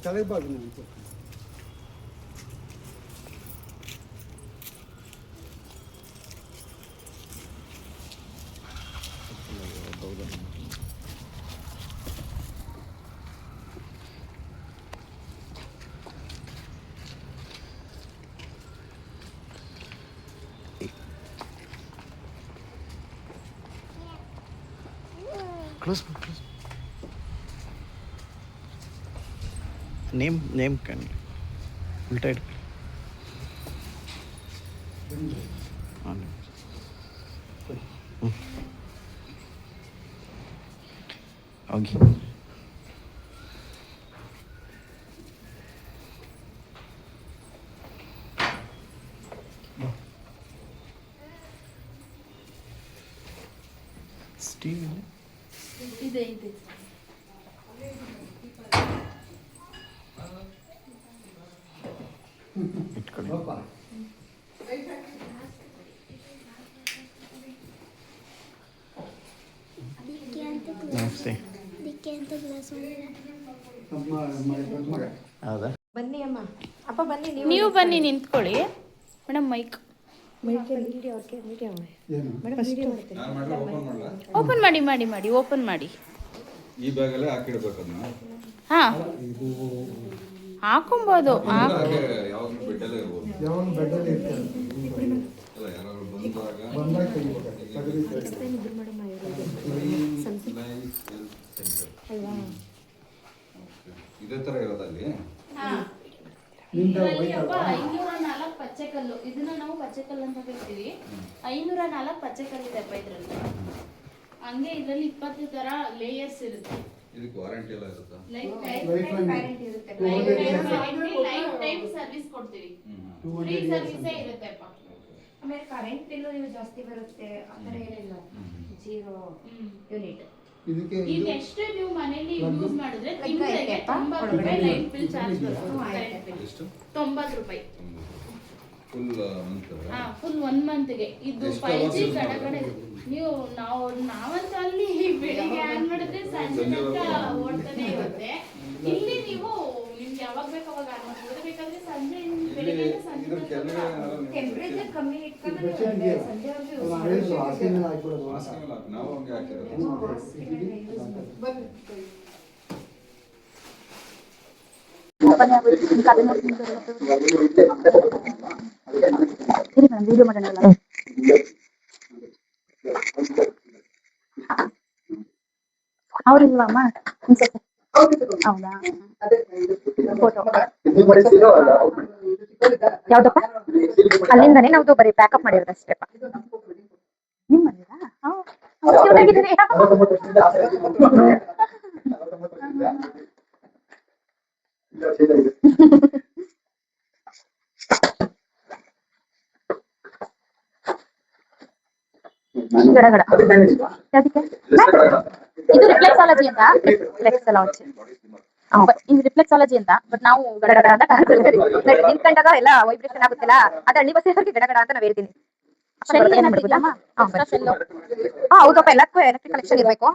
ತಲೆಬಾಗಿ Close. Name can ಉಲ್ಟಾ ಇಡು. ಹೋಗಿ ಸ್ಟೀವ್ ಇದೆ ಇದೆ ಇಟ್ಕೊಳ್ಳಿ. ನಮಸ್ತೆ. ಹೌದಾ? ಬನ್ನಿ ಅಮ್ಮ. ಅಪ್ಪ ಬನ್ನಿ, ನೀವು ಬನ್ನಿ ನಿಂತ್ಕೊಳ್ಳಿ ಮೇಡಮ್. ಮೈಕ್ ಓಪನ್ ಮಾಡಿ ಮಾಡಿ ಮಾಡಿ ಓಪನ್ ಮಾಡಿ. ಈ ಬ್ಯಾಗಲ್ಲೇ ಹಾಕಿಡ್ಬೇಕನ್ನ. ಹಾ ಹಾಕೊಬೋದು. ಯಾವಾಗಲೂ ಬೆಡ್ಡಲ್ಲೇ ಇರ್ಬೋದು. ಅಲ್ಲ, ಯಾರಾದ್ರು ಬಂದಾಗ ಇದೇ ತರ ಇರೋದಲ್ಲಿ 504 ಪಚ್ಚೆಕಲ್ಲು. ಇದನ್ನ ನಾವು ಪಚ್ಚೆಕಲ್ಲು ಅಂತ ಹೇಳ್ತೀವಿ. 504 ಪಚ್ಚೆಕಲ್ಲು ಇದೆ ಇದ್ರಲ್ಲಿ. ಹಂಗೆ ಇದ್ರಲ್ಲಿ 20 ತರ ಲೇಯರ್ಸ್ ಇರುತ್ತೆ. ಇದಕ್ಕೆ ವಾರಂಟಿ ಎಲ್ಲ ಇರುತ್ತಾ? ಲೈಫ್ ಟೈಮ್ ಸರ್ವಿಸ್ ಕೊಡ್ತೀವಿ. ಫ್ರೀ ಸರ್ವಿಸ್ ಇರುತ್ತೆಪ್ಪ. ಆಮೇಲೆ ಕರೆಂಟ್ ಬಿಲ್ ಜಾಸ್ತಿ ಬರುತ್ತೆ, ಆತರ ಏನಿಲ್ಲ. 0 ಯೂನಿಟ್. ಈಗ ಎಷ್ಟು ನೀವು ಮನೆಯಲ್ಲಿ ಯೂಸ್ ಮಾಡಿದ್ರೆ ತಿಂಗಳಿಗೆ 90 ರೂಪಾಯಿ ಲೈಟ್ ಬಿಲ್ ಚಾರ್ಜ್ ಬರುತ್ತೆ. ಎಷ್ಟು? 90 ರೂಪಾಯಿ ಫುಲ್ ಮಂತ್? ಫುಲ್ 1 ಮಂತ್ಗೆ. ಇದು 5G ಕಡೆ ನೀವು ನಾವಂತೂ ಅಲ್ಲಿ ಬೆಳಿಗ್ಗೆ ಆನ್ ಮಾಡಿದ್ರೆ ಸಂಜೆ ತನಕ ಓಡ್ತಾನೆ ಇರುತ್ತೆ. ಇಲ್ಲಿ ನೀವು ನಿಮ್ಗೆ ಯಾವಾಗ ಬೇಕು ಅವಾಗ ಆನ್ ಮಾಡ್ಬೋದು. ಬೇಕಾದ್ರೆ ಸಂಜೆ ಬೆಳಿಗ್ಗೆ ಸಂಜೆ ಟೆಂಪರೇಚರ್ ಕಮ್ಮಿ ಇಟ್ಕೊಂಡ್ರೆ ಸಂಜೆವರೆಗೂ ನಾವು ಹಂಗೆ ಹಾಕಿರೋದು. ವಿಡಿಯೋ ಮಾಡೋಣ. ಅವ್ರಿಲ್ವಾ ಅಮ್ಮ? ಹೌದಾ? ಫೋಟೋ ಯಾವ್ದಪ್ಪ? ಅಲ್ಲಿಂದಾನೆ ನಾವು ಬರೀ ಪ್ಯಾಕಪ್ ಮಾಡಿರೋದು ಅಷ್ಟೇ. ನಿಮ್ಮ ಗಡಗಡ ಯಾದಕ್ಕೆ? ಇದು ರಿಫ್ಲೆಕ್ಸಾಲಜಿ ಅಂತ. ರಿಫ್ಲೆಕ್ಸಾಲಜಿ ಅಂತ. ಬಟ್ ನಾವು ಗಡಗಡ ಅಂತ ನಿಂತ್ಕೊಂಡಾಗ ಎಲ್ಲ ವೈಬ್ರೇಷನ್ ಆಗುತ್ತಿಲ್ಲ. ಅದ ಹಳ್ಳಿ ಬಸ್ಸಲ್ಲಿ ಗಡಗಡ ಅಂತ ನಾವ್ ಹೇಳ್ತೀನಿ. ಹೌದಪ್ಪ, ಎಲ್ಲಕ್ಕೂ ಎಲೆಕ್ಟ್ರಿಕ್ ಕನೆಕ್ಷನ್ ಇರ್ಬೇಕು.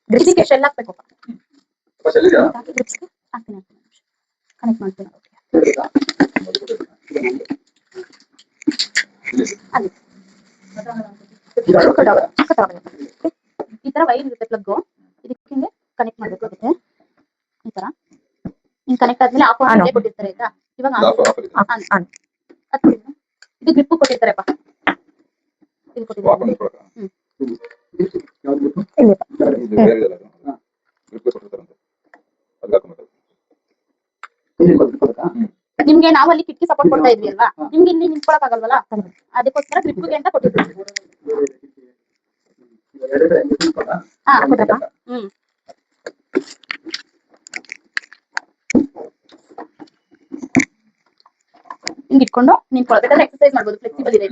ಗ್ರಿಪ್ಸ್ಗೆ ಶೆಲ್ ಹಾಕ್ಬೇಕಪ್ಪ. ಕನೆಕ್ಟ್ ಮಾಡ್ತೀನಿ. ಈ ತರ ವೈರ್ ಇರುತ್ತೆ, ಪ್ಲಗ್. ಇದಕ್ಕೆ ಕನೆಕ್ಟ್ ಮಾಡ್ಬೇಕು. ಅದಕ್ಕೆ ಈ ತರ ಹಿಂಗ್ ಕನೆಕ್ಟ್ ಆದ್ಮೇಲೆ ಆಫ್ ಆನ್ ಕೊಟ್ಟಿರ್ತಾರೆ ಆಯ್ತಾ. ಇವಾಗ ಇದು ಗ್ರಿಪ್ ಕೊಟ್ಟಿರ್ತಾರಪ್ಪ. ಇದು ಕೊಟ್ಟಿದ್ದಾರೆ. ನಿಮ್ಗೆ ನಾವು ಅಲ್ಲಿ ಕಿಟಕಿ ಸಪೋರ್ಟ್ ಕೊಡ್ತಾ ಇದ್ವಿ ಅಲ್ವಾ, ನಿಮ್ಗೆ ಇಲ್ಲಿ ನಿಂತ್ಕೊಳಕ್ ಆಗಲ್ವಲ್ಲ, ಅದಕ್ಕೋಸ್ಕರ ಗ್ರಿಪ್ಗೆ ಅಂತ ಕೊಟ್ಟಿದ್ವಿ. ಹಿಂಗ್ ಇಟ್ಕೊಂಡು ನಿಂತ್ಕೊಳ್ಬೇಕಾದ್ರೆ ಎಕ್ಸರ್ಸೈಸ್ ಮಾಡ್ಬೋದು. ಫ್ಲೆಕ್ಸಿಬಲ್ ಇದೆ.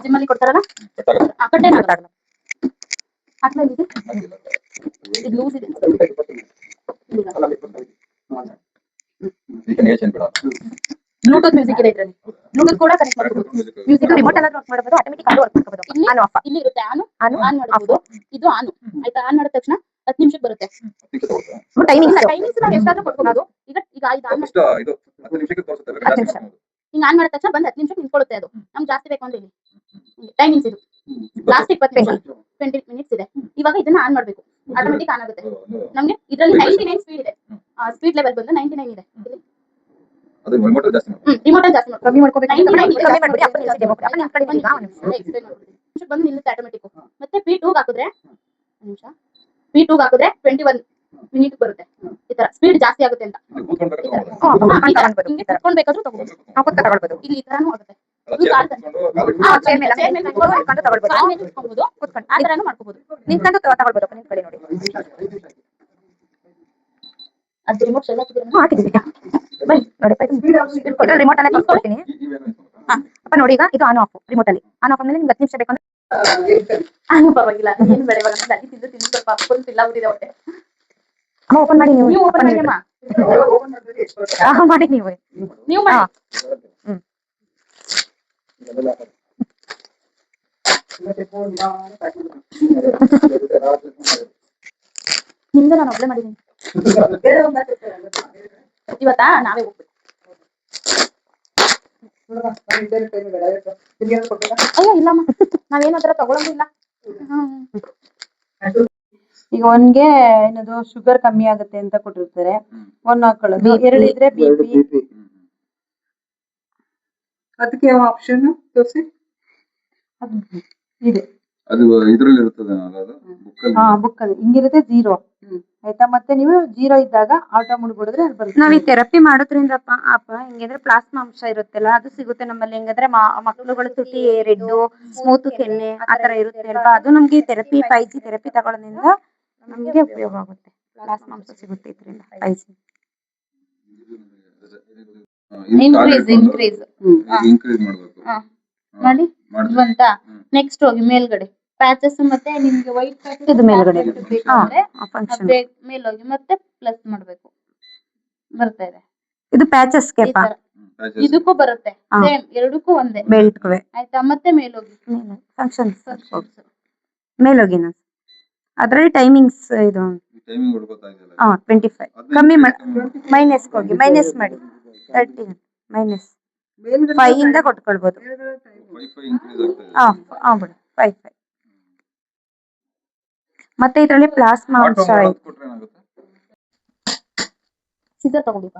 ಜಿಮ್ ಅಲ್ಲಿ ಕೊಡ್ತಾರಲ್ಲ ಆ ಕಡೆ ಆಗಲ್ಲ. ಇದು ಲೂಸ್ ಇದೆ. ಬ್ಲೂಟೂತ್ ಮ್ಯೂಸಿಕ್ ಇದೆ ಇದ್ರಲ್ಲಿ. ಬ್ಲೂಟೂತ್ ಕೂಡ ಕನೆಕ್ಟ್ ಮಾಡಬಹುದು. ಮ್ಯೂಸಿಕ್ ರಿಮೋಟ್ ಎಲ್ಲ ವರ್ಕ್ ಮಾಡಬಹುದು, ಆಟೋಮೆಟಿಕ್ ಆಗಿ ವರ್ಕ್ ಮಾಡಬಹುದು. ಇಲ್ಲಿ ಆನ್ ಆಫ್ ಇಲ್ಲಿ ಇರುತ್ತೆ, ಆನ್ ಮಾಡಬಹುದು. ಇದು ಆನ್ ಆಯ್ತಾ, ಆನ್ ಮಾಡಿದ ತಕ್ಷಣ 10 ನಿಮಿಷಕ್ಕೆ ಬರುತ್ತೆ. ಟೈಮಿಂಗ್ಸ್ ನಾವು ಎಷ್ಟಾದ್ರೂ ಕೊಡ್ಬಹುದು. ಈಗ ಇದು ಆನ್ ಫಸ್ಟ್ ಇದು 10 ನಿಮಿಷಕ್ಕೆ ತೋರಿಸುತ್ತೆ. 10 ನಿಮಿಷ ಹಿಂಗ ಆನ್ ಮಾಡಿದ ತಕ್ಷಣ ಬಂದು 10 ನಿಮಿಷಕ್ಕೆ ನಿಂತ್ಕೊಳ್ಳುತ್ತೆ. ಅದು ನಮ್ಗೆ ಜಾಸ್ತಿ ಬೇಕು ಅಂದ್ರೆ ಇಲ್ಲಿ ಟೈಮಿಂಗ್ಸ್ ಇದು ಲಾಸ್ಟ್ 20 ಮಿನಿಟ್ಸ್ ಇದೆ. ಇವಾಗ ಇದನ್ನ ಆನ್ ಮಾಡಬೇಕು, ಆಟೋಮೆಟಿಕ್ ಆನ್ ಆಗುತ್ತೆ ನಮ್ಗೆ. ಇದರಲ್ಲಿ 99 ಸ್ಪೀಡ್ ಇದೆ, ಸ್ಪೀಡ್ ಲೆವೆಲ್ ಬಂದು 99 ಇದೆ. ಅದು ರಿಮೋಟ್ ಜಾಸ್ತಿ ಮಾಡಿ ರಿಮೋಟ್ ಜಾಸ್ತಿ ಮಾಡಿ ಕಮ್ಮಿ ಮಾಡ್ಕೋಬೇಕು. ಕಮ್ಮಿ ಮಾಡ್ಬಿಡಿ. ಅಪ್ಪ ನಿಲ್ಸಿದೆ, ಅಪ್ಪ ನಿಮ್ಮ ಕಡೆ ಈಗ ಎಕ್ಸ್ಪ್ಲೇನ್ ಮಾಡ್ಬಿಡಿ. ಬಂದು ನಿಲ್ಲುತ್ತೆ ಆಟೋಮೆಟಿಕ್. ಮತ್ತೆ P2 ಹಾಕಿದ್ರೆ ನಿಮಿಷ P2 ಹಾಕಿದ್ರೆ 21 ಮಿನಿಟ್ ಬರುತ್ತೆ. ಈ ತರ ಸ್ಪೀಡ್ ಜಾಸ್ತಿ ಆಗುತ್ತೆ ಅಂತ. ಹಿಂಗೆ ಕುತ್ಕೊಂಡ್ಬೇಕಾದ್ರೂ ತಗೋಬಹುದು, ತಗೊಳ್ಬಹುದು. ಇಲ್ಲಿ ಈ ತರಾನು ಆಗುತ್ತೆ. ಆ ತರಾನು ಮಾಡ್ಕೋಬಹುದು. ನಿಂತ್ಕೊಂಡು ತಗೊಳ್ಬಹುದು. ನಿಮ್ ಕಡೆ ನೋಡಿ ಅದು ರಿಮೋಟ್ ಎಲ್ಲ ಹಾಕಿದ್ದೀವಿ. ಬನ್ನಿ ನೋಡಿ, ರಿಮೋಟ್ ಅನ್ನ ತೋರಿಸ್ಕೊಡ್ತೀನಿ. ಅಪ್ಪ ನೋಡಿ, ಈಗ ಇದು ಆನ್ ಆಫ್ ರಿಮೋಟ್ ಅಲ್ಲಿ ಆನ್ ಆಫ್ ಆದ್ಮೇಲೆ ನಿಮ್ಗೆ 10 ನಿಮಿಷ ಬೇಕಂದ್ರೆ ಪರವಾಗಿಲ್ಲ, ಏನು ಬೇಡ. ಇವಾಗ ನಮ್ಗೆ ಅಲ್ಲಿ ತಿಂದು ಸ್ವಲ್ಪ ಫುಲ್ ಫಿಲ್ ಆಗ್ಬಿಟ್ಟಿದೆ ಹೊಟ್ಟೆ. ಅಮ್ಮ ಓಪನ್ ಮಾಡಿ, ನೀವು ಓಪನ್ ಮಾಡಿ ಅಮ್ಮ. ಮಾಡಿ ನೀವು ಮಾಡಿ. ನಿಮ್ದು ನಾನು ಒಬ್ಳೆ ಮಾಡಿದ್ದೀನಿ ಇವತ್ತಾ. ನಾವೇ ಹೋಗ್ಬೇಕು. ಅಯ್ಯೋ ಇಲ್ಲಮ್ಮ, ನಾವೇನಾದ್ರ ತಗೊಳಂಗಿಲ್ಲ. ಈಗ ಒಂದ್ಗೆ ಏನದು ಶುಗರ್ ಕಮ್ಮಿ ಆಗುತ್ತೆ ಅಂತ ಕೊಟ್ಟಿರ್ತಾರೆ, ಒಂದ್ ಹಾಕೊಳ್ಳೋದು. 2 ಇದ್ರೆ BP. ಅದಕ್ಕೆ ಯಾವ ಆಪ್ಷನ್ ತೋರಿಸಿ? ಅದು ಇದೆ, ಅದು ಇದರಲ್ಲಿ ಇರುತ್ತದೆ. ಅದು ಬುಕ್ ಅಲ್ಲಿ ಹಿಂಗಿರುತ್ತೆ 0 ಆಯ್ತಾ. ಮತ್ತೆ ನೀವು 0 ಇದ್ದಾಗ ಆಟೋ ಮುಡ್ಬಿಡಿದ್ರೆ ಅದು ಬರುತ್ತೆ. ನಾವ್ ಈ ಥೆರಪಿ ಮಾಡೋದ್ರಿಂದ ಅಪ್ಪ ಹಿಂಗಂದ್ರೆ ಪ್ಲಾಸ್ಮಾ ಅಂಶ ಇರುತ್ತಲ್ಲ, ಅದು ಸಿಗುತ್ತೆ ನಮ್ಮಲ್ಲಿ. ಹೆಂಗಂದ್ರೆ ಮಕ್ಕಳುಗಳು ತುಟಿ ರೆಡ್ಡು, ಸ್ಮೂತ್ ಕೆನ್ನೆ ಆ ತರ ಇರುತ್ತೆ ಅಲ್ವಾ. ಅದು ನಮ್ಗೆ ಥೆರಪಿ 5G ಥೆರಪಿ ತಗೊಳ್ಳೋದ್ರಿಂದ ನಮ್ಗೆ ಉಪಯೋಗ ಆಗುತ್ತೆ. ಪ್ಲಾಸ್ಮಾ ಅಂಶ ಸಿಗುತ್ತೆ ಇದರಿಂದ 5G. ಇನ್ಕ್ರೀಸ್ ಮಾಡಿ ಬಂತ. ನೆಕ್ಸ್ಟ್ ಹೋಗಿ ಮೇಲ್ಗಡೆ ಪ್ಯಾಚಸ್, ಮತ್ತೆ ನಿಮ್ಗೆ ವೈಟ್ ಪ್ಯಾಚಸ್ ಇದು ಮೇಲ್ಗಡೆ ಮೇಲೋಗಿ ಮತ್ತೆ ಪ್ಲಸ್ ಮಾಡ್ಬೇಕು. ಬರ್ತಾ ಇದೆ ಇದು ಪ್ಯಾಚಸ್ ಗೆ ಈ ತರ. ಇದಕ್ಕೂ ಬರುತ್ತೆ ಸೇಮ್, ಎರಡಕ್ಕೂ ಒಂದೇ ಬೆಲ್ಟ್ ಆಯ್ತಾ. ಮತ್ತೆ ಮೇಲೋಗಿ ಫಂಕ್ಷನ್ಸ್ ಮೇಲೋಗಿ ಅದ್ರಲ್ಲಿ ಟೈಮಿಂಗ್ಸ್ ಇದು ಟೈಮಿಂಗ್ ಹುಡುಕುತ್ತಾಯಿಲ್ಲ. 25 ಕಮ್ಮಿ ಮೈನಸ್ ಹೋಗಿ ಮೈನಸ್ ಮಾಡಿ 30 ಮೈನಸ್ 5 ಇಂದ ಕೊಟ್ಕೊಳ್ಬಹುದು. ವೈಫೈ ಇನ್ಕ್ರೀಸ್ ಆಗ್ತಾ ಇದೆ. ಬಿಡು 5 ಮತ್ತೆ ಇದರಲ್ಲಿ ಪ್ಲಾಸ್ಮಾ ಅಂಶ ಕೊಟ್ರೆ ಏನಾಗುತ್ತೆ? ಸಿಜರ್ ತಗೊಂಡಿಪ್ಪ.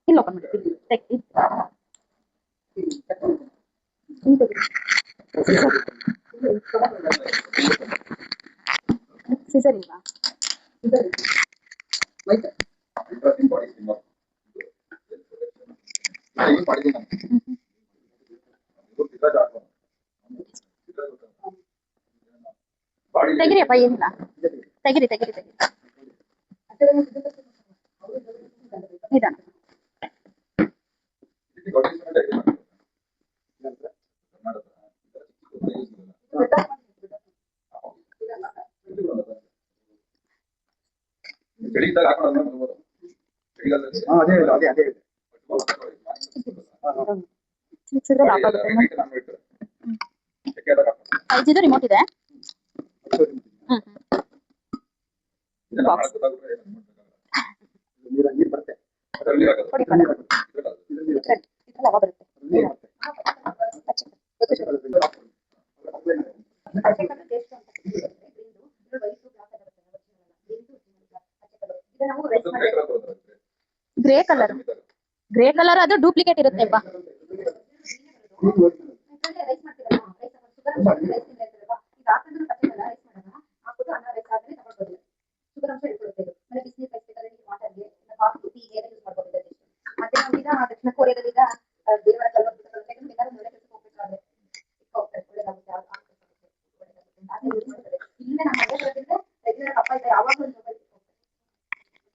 ಇಲ್ಲ ಓಪನ್ ಮಾಡಿ ಸಿಸರ್ ಇಲ್ವಾ? ತೆಗಿರಿಯಪ್ಪ, ಏನಿಲ್ಲ, ತೆಗಿರಿ ನಿಧಾನ. ಇದು ರಿಮೋಟ್ ಇದೆ. ಗ್ರೇ ಕಲರ್ ಅದು ಡೂಪ್ಲಿಕೇಟ್ ಇರುತ್ತೆಪ್ಪ. ದಕ್ಷಿಣ ಕೊರಿಯಾದಲ್ಲಿ ದೇವರ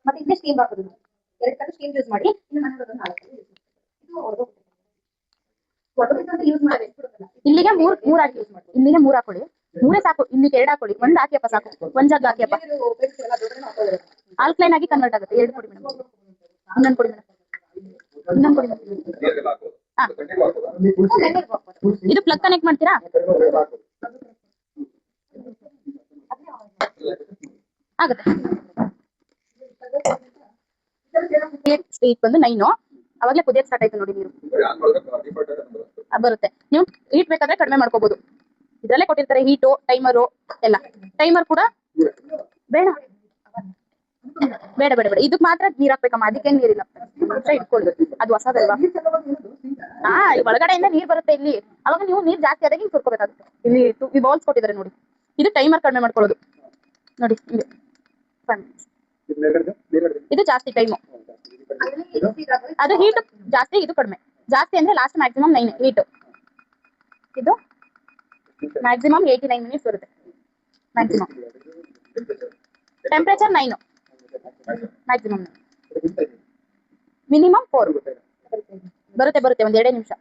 ಮತ್ತೆ ಇದೇ ಸ್ಟೀಮ್ ಹಾಕೋದು. 2 ಕಡೆ ಸ್ಟೀಮ್ ಯೂಸ್ ಮಾಡಿ ಇನ್ನು ಮನೆ ಬರೋದು 4 ಯೂಸ್ ಮಾಡಿ. ಇಲ್ಲಿಗೆ 3 ಹಾಕಿ ಯೂಸ್ ಮಾಡಿ. ಇಲ್ಲಿಗೆ 3 ಹಾಕೊಳ್ಳಿ. 3 ಸಾಕು. ಇಲ್ಲಿಗೆ 2 ಹಾಕೊಳ್ಳಿ. 1 ಹಾಕಿಯಪ್ಪ ಸಾಕು. 1 ಜಗ್ ಹಾಕಿಯಪ್ಪ. ಆಲ್ಕಲೈನ್ ಆಗಿ ಕನ್ವರ್ಟ್ ಆಗುತ್ತೆ. 2 ಕೊಡಿ ಮೇಡಮ್. ಇನ್ನೊಂದು ಕೊಡಿ ಮೇಡಮ್. ಇನ್ನೊಂದು ಕೊಡಿ ಮೇಡಮ್. ಇದು ಪ್ಲಗ್ ಕನೆಕ್ಟ್ ಮಾಡ್ತೀರಾ? ಆಗುತ್ತೆ. ಸ್ಟೇಟ್ ಬಂದು 9. ಅವಾಗಲೇ ಕುದಿಯಕ್ಕೆ ಸ್ಟಾರ್ಟ್ ಆಯ್ತು ನೋಡಿ ನೀರು. ಬರುತ್ತೆ. ನೀವು ಹೀಟ್ ಬೇಕಾದ್ರೆ ಕಡಿಮೆ ಮಾಡ್ಕೋಬಹುದು. ಇದ್ರಲ್ಲೇ ಕೊಟ್ಟಿರ್ತಾರೆ ಹೀಟು, ಟೈಮರು ಎಲ್ಲ. ಟೈಮರ್ ಕೂಡ ಬೇಡ ಬೇಡ ಬೇಡ ಬೇಡ ಇದಕ್ ಮಾತ್ರ ನೀರ್ ಹಾಕ್ಬೇಕಮ್ಮ. ಅದಕ್ಕೇನ್ ನೀರಿಲ್ಲ. ಇಟ್ಕೊಳ್ಳಿ. ಅದು ಹೊಸದಲ್ವಾ? ಒಳಗಡೆಯಿಂದ ನೀರ್ ಬರುತ್ತೆ ಇಲ್ಲಿ. ಅವಾಗ ನೀವು ನೀರ್ ಜಾಸ್ತಿ ಆದಾಗ ಹಿಂಗ್ ಸುರ್ಕೋಬೇಕಾಗುತ್ತೆ. ಇಲ್ಲಿ ಈ ಬೌಲ್ಸ್ ಕೊಟ್ಟಿದ್ದಾರೆ ನೋಡಿ. ಇದು ಟೈಮರ್ ಕಡಿಮೆ ಮಾಡ್ಕೊಳ್ಳೋದು ನೋಡಿ. ಇದು ಜಾಸ್ತಿ ಟೈಮು. ಅದು ಹೀಟ್ ಜಾಸ್ತಿ, ಇದು ಕಡಿಮೆ. ಜಾಸ್ತಿ ಅಂದ್ರೆ ಲಾಸ್ಟ್ ಮ್ಯಾಕ್ಸಿಮಮ್ 9 ಹೀಟ್. ಇದು ಮ್ಯಾಕ್ಸಿಮಮ್ 89 ಮಿನಿಟ್ಸ್ ಬರುತ್ತೆ. Maximum temperature 9 maximum. ಮಿನಿಮಮ್ 4 ಬರುತ್ತೆ. ಒಂದ್ 2 ನಿಮಿಷ.